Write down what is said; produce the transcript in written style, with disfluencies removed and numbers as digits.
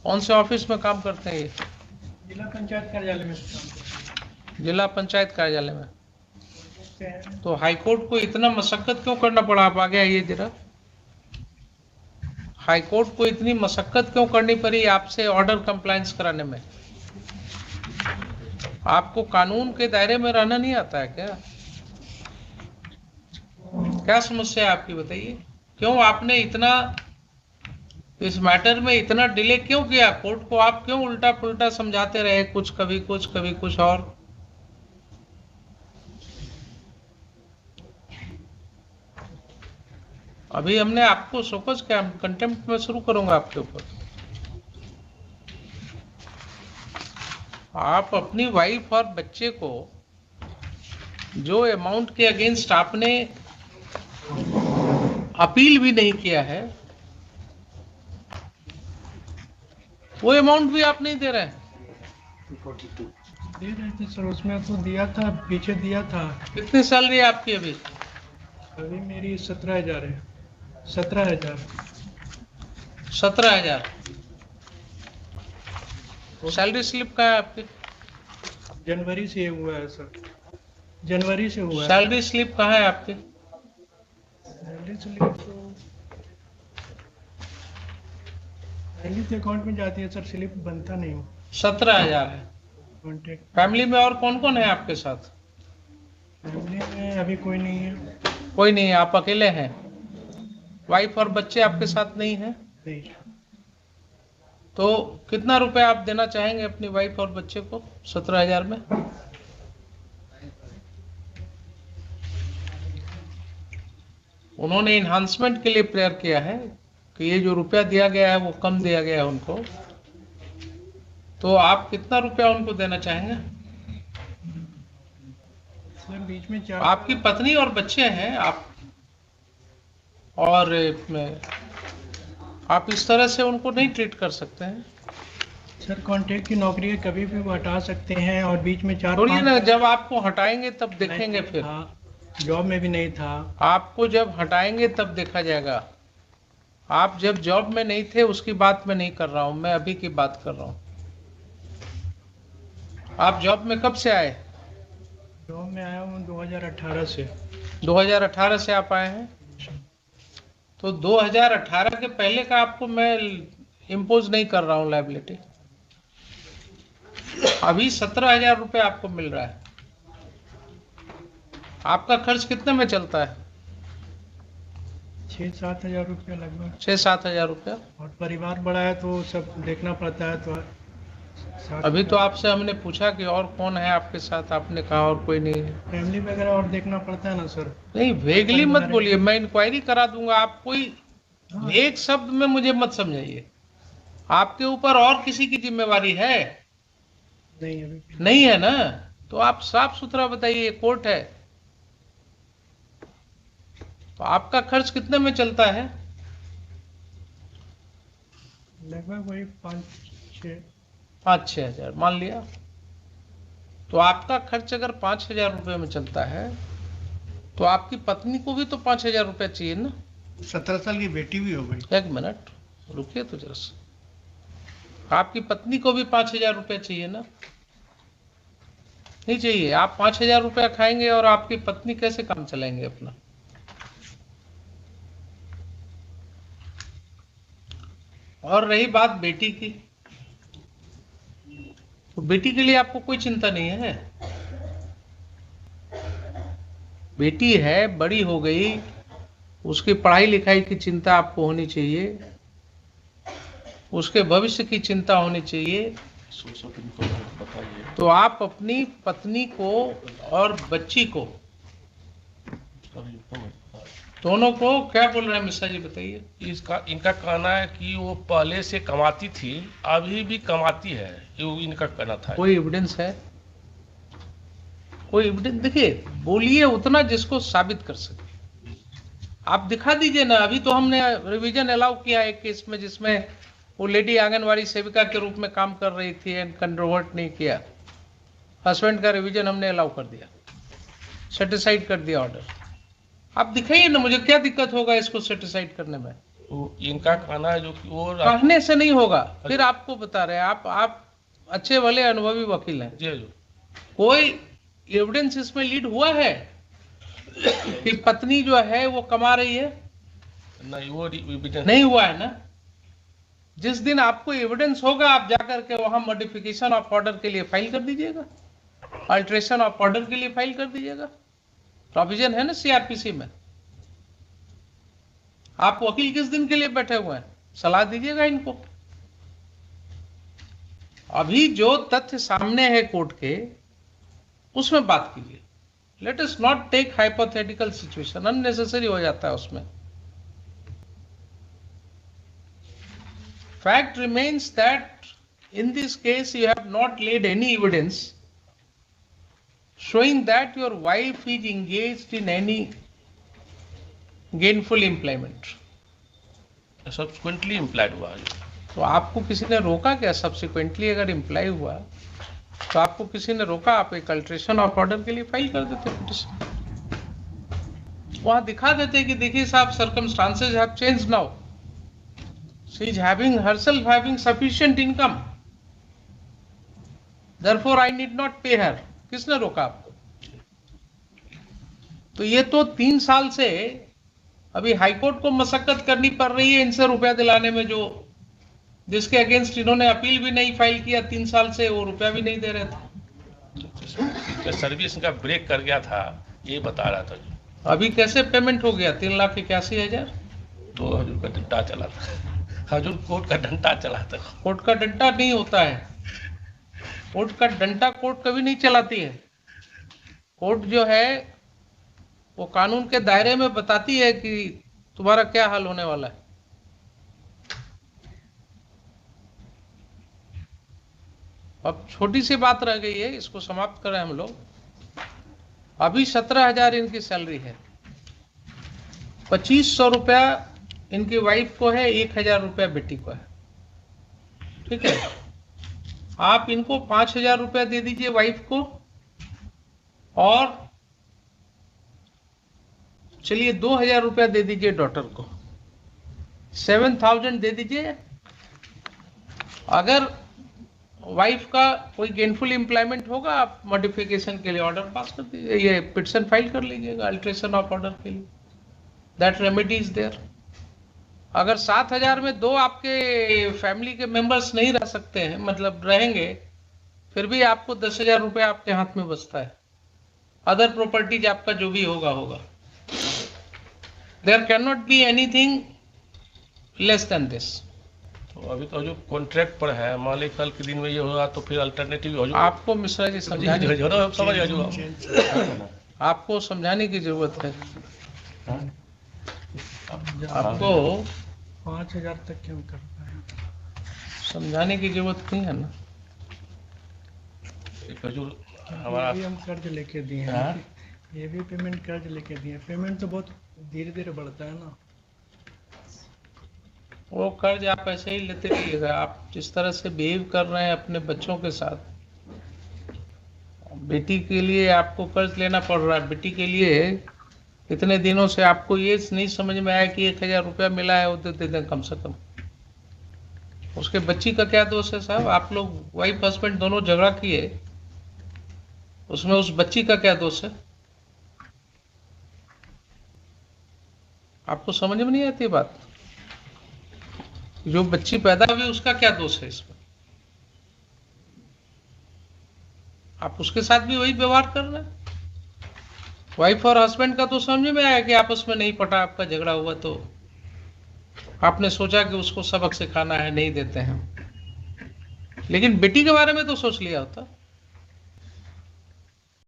कौन से ऑफिस में काम करते हैं ये? जिला पंचायत कार्यालय में काम करते हैं। जिला पंचायत कार्यालय में। देखते हैं। तो हाईकोर्ट को इतना मशक्कत क्यों करना पड़ा? आप आगे आइए जरा। हाईकोर्ट को इतनी मशक्कत क्यों करनी पड़ी आपसे ऑर्डर कंप्लायंस कराने में? आपको कानून के दायरे में रहना नहीं आता है क्या? क्या समस्या है आपकी, बताइए। क्यों आपने इतना इस मैटर में इतना डिले क्यों किया? कोर्ट को आप क्यों उल्टा पुल्टा समझाते रहे, कुछ कभी कुछ कभी कुछ और? अभी हमने आपको शोकज क्या कंटेम्प्ट में शुरू करूंगा आपके ऊपर। आप अपनी वाइफ और बच्चे को जो अमाउंट के अगेंस्ट आपने अपील भी नहीं किया है, वो अमाउंट भी आप नहीं दे रहे हैं। दे रहे थे सर, उसमें तो दिया था, पीछे दिया था। कितनी सैलरी है आपकी अभी? अभी मेरी 17,000 है। 17,000। 17,000। सैलरी स्लिप कहाँ है आपकी? जनवरी से हुआ है सर, जनवरी से हुआ है। सैलरी स्लिप कहाँ है आपकी? सैलरी स्लिप तो सैलरी तो अकाउंट में जाती है सर, स्लिप बनता नहीं हो। 17,000 है। कॉन्टेक्ट फैमिली में और कौन कौन है आपके साथ? फैमिली में अभी कोई नहीं है। कोई नहीं है, आप अकेले हैं। वाइफ और बच्चे आपके साथ नहीं हैं? नहीं। तो कितना रुपए आप देना चाहेंगे अपनी वाइफ और बच्चे को 17,000 में? उन्होंने इन्हांसमेंट के लिए प्रेयर किया है कि ये जो रुपया दिया गया है वो कम दिया गया है उनको। तो आप कितना रुपया उनको देना चाहेंगे? सर बीच में आपकी पत्नी और बच्चे हैं आप, और आप इस तरह से उनको नहीं ट्रीट कर सकते हैं। सर कॉन्ट्रैक्ट की नौकरी है, कभी भी वो हटा सकते हैं, और बीच में बोलिए ना, जब आपको हटाएंगे तब देखेंगे फिर। जॉब में भी नहीं था। आपको जब हटाएंगे तब देखा जाएगा। आप जब जॉब में नहीं थे उसकी बात मैं नहीं कर रहा हूं, मैं अभी की बात कर रहा हूं। आप जॉब में कब से आए? जॉब में आया हूँ 2018 से। 2018 से आप आए हैं? तो 2018 के पहले का आपको मैं इम्पोज नहीं कर रहा हूं लायबिलिटी। अभी 17,000 रुपये आपको मिल रहा है। आपका खर्च कितने में चलता है? 6-7 हज़ार रुपया लगभग। 6-7 हजार रुपया। और परिवार बड़ा है तो सब देखना पड़ता है, तो अभी तो आपसे हमने पूछा कि और कौन है आपके साथ, आपने कहा और कोई नहीं है। फैमिली वगैरह और देखना पड़ता है ना सर। नहीं, वेगली मत बोलिए, मैं इंक्वायरी करा दूंगा। आप कोई एक शब्द में मुझे मत समझाइए। आपके ऊपर और किसी की जिम्मेवारी है? नहीं, अभी नहीं है ना? तो आप साफ सुथरा बताइए, कोर्ट है। तो आपका खर्च कितने में चलता है? लगभग वही 5-6 हजार मान लिया। तो आपका खर्च अगर 5,000 रुपये में चलता है तो आपकी पत्नी को भी तो 5,000 रुपये चाहिए ना? 17 साल की बेटी भी हो गई। एक मिनट रुकिए तो जरा सा। आपकी पत्नी को भी 5,000 रुपये चाहिए ना? नहीं चाहिए? आप 5,000 रुपया खाएंगे और आपकी पत्नी कैसे काम चलाएंगे अपना? और रही बात बेटी की, तो बेटी के लिए आपको कोई चिंता नहीं है? बेटी है, बड़ी हो गई, उसकी पढ़ाई लिखाई की चिंता आपको होनी चाहिए, उसके भविष्य की चिंता होनी चाहिए। तो आप अपनी पत्नी को और बच्ची को, दोनों को क्या बोल रहे हैं मिश्रा जी, बताइए। इनका कहना है कि वो पहले से कमाती थी, अभी भी कमाती है, ये इनका कहना था। कोई एविडेंस है? कोई एविडेंस? देखिए, बोलिए उतना जिसको साबित कर सके। आप दिखा दीजिए ना। अभी तो हमने रिवीजन अलाउ किया एक केस में जिसमें वो लेडी आंगनवाड़ी सेविका के रूप में काम कर रही थी एंड कंट्रोवर्ट नहीं किया। हस्बैंड का रिवीजन हमने अलाउ कर दिया, सेटिसाइड कर दिया ऑर्डर। आप दिखाइए ना मुझे, क्या दिक्कत होगा इसको सेटिसाइड करने में? तो इनका कहना है जो कि वो कहने से नहीं होगा, फिर आपको बता रहे हैं, आप अच्छे वाले अनुभवी वकील हैं, जी जी कोई एविडेंस इसमें लीड हुआ है कि पत्नी जो है वो कमा रही है? नहीं, वो evidence- नहीं हुआ है ना। जिस दिन आपको एविडेंस होगा आप जाकर के वहां मॉडिफिकेशन ऑफ ऑर्डर के लिए फाइल कर दीजिएगा, अल्ट्रेशन ऑफ ऑर्डर के लिए फाइल कर दीजिएगा, प्रोविजन है ना सीआरपीसी में। आप वकील किस दिन के लिए बैठे हुए हैं, सलाह दीजिएगा इनको। अभी जो तथ्य सामने है कोर्ट के, उसमें बात कीजिए। Let us not take hypothetical situation, unnecessary हो जाता है उसमें। Fact remains that in this case you have not laid any evidence showing that your wife is engaged in any gainful employment. Subsequently implied हुआ है। तो आपको किसी ने रोका क्या? सब्सिक्वेंटली अगर इम्प्लाई हुआ तो आपको किसी ने रोका? आप एक अल्ट्रेशन ऑफ ऑर्डर के लिए फाइल कर देते पिटिशन, वहां दिखा देते कि देखिए साहब, circumstances have changed now, she is having herself having sufficient income, therefore I need not pay her. किसने रोका आपको? तो ये तो 3 साल से अभी हाईकोर्ट को मशक्कत करनी पड़ रही है इनसे रुपया दिलाने में, जो जिसके अगेंस्ट इन्होंने अपील भी नहीं फाइल किया 3 साल से, वो रुपया भी नहीं दे रहे थे। सर्विस का ब्रेक कर गया था, ये बता रहा था। अभी कैसे पेमेंट हो गया? 3,81,000। तो हजूर का डंडा चला था, हजूर कोर्ट का डंडा चला था। कोर्ट का डंडा नहीं होता है, कोर्ट का डंडा कोर्ट कभी नहीं चलाती है। कोर्ट जो है वो कानून के दायरे में बताती है कि तुम्हारा क्या हाल होने वाला है। अब छोटी सी बात रह गई है, इसको समाप्त करें हम लोग। अभी 17,000 इनकी सैलरी है, 2,500 रुपया इनकी वाइफ को है, 1,000 रुपया बेटी को है, ठीक है। आप इनको 5,000 रुपया दे दीजिए वाइफ को, और चलिए 2,000 रुपया दे दीजिए डॉटर को, 7,000 दे दीजिए। अगर वाइफ का कोई गेनफुल एम्प्लॉयमेंट होगा, आप मॉडिफिकेशन के लिए ऑर्डर पास कर दीजिए, ये पिटिशन फाइल कर लीजिएगा अल्ट्रेशन ऑफ ऑर्डर के लिए, दैट रेमेडी इज देयर। अगर 7,000 में 2 आपके फैमिली के मेंबर्स नहीं रह सकते हैं, मतलब रहेंगे, फिर भी आपको 10,000 रुपये आपके हाथ में बचता है। अदर प्रॉपर्टीज आपका जो भी होगा होगा। There can not be anything less than this. तो अभी तो जो कॉन्ट्रैक्ट पर है, मान ली कल के दिन में ये होगा तो फिर अल्टरनेटिव हो आपको मिश्रा जी समझाने, समझ गए, आपको समझाने की जरूरत है। आपको 5,000 तक क्यों कर पाए? समझाने की जरूरत नहीं है ना। हजूर हमारा ये भी हम कर्ज लेके दिए हाँ? हैं, ये भी पेमेंट कर्ज लेके दिए हैं। पेमेंट तो बहुत धीरे धीरे बढ़ता है ना। वो कर्ज आप ऐसे ही लेते रहिएगा। आप जिस तरह से बिहेव कर रहे हैं अपने बच्चों के साथ, बेटी के लिए आपको कर्ज लेना पड़ रहा है। बेटी के लिए इतने दिनों से आपको ये नहीं समझ में आया कि 1,000 रुपया मिला है, वो दे दें कम से कम। उसके बच्ची का क्या दोष है साहब? आप लोग वाइफ हस्बैंड दोनों झगड़ा किए, उसमें उस बच्ची का क्या दोष है? आपको समझ में नहीं आती बात? जो बच्ची पैदा हुई उसका क्या दोष है इसमें? आप उसके साथ भी वही व्यवहार कर रहे हैं। वाइफ और हस्बैंड का तो समझ में आया कि आपस में नहीं पटा, आपका झगड़ा हुआ, तो आपने सोचा कि उसको सबक सिखाना है, नहीं देते हैं। लेकिन बेटी के बारे में तो सोच लिया होता।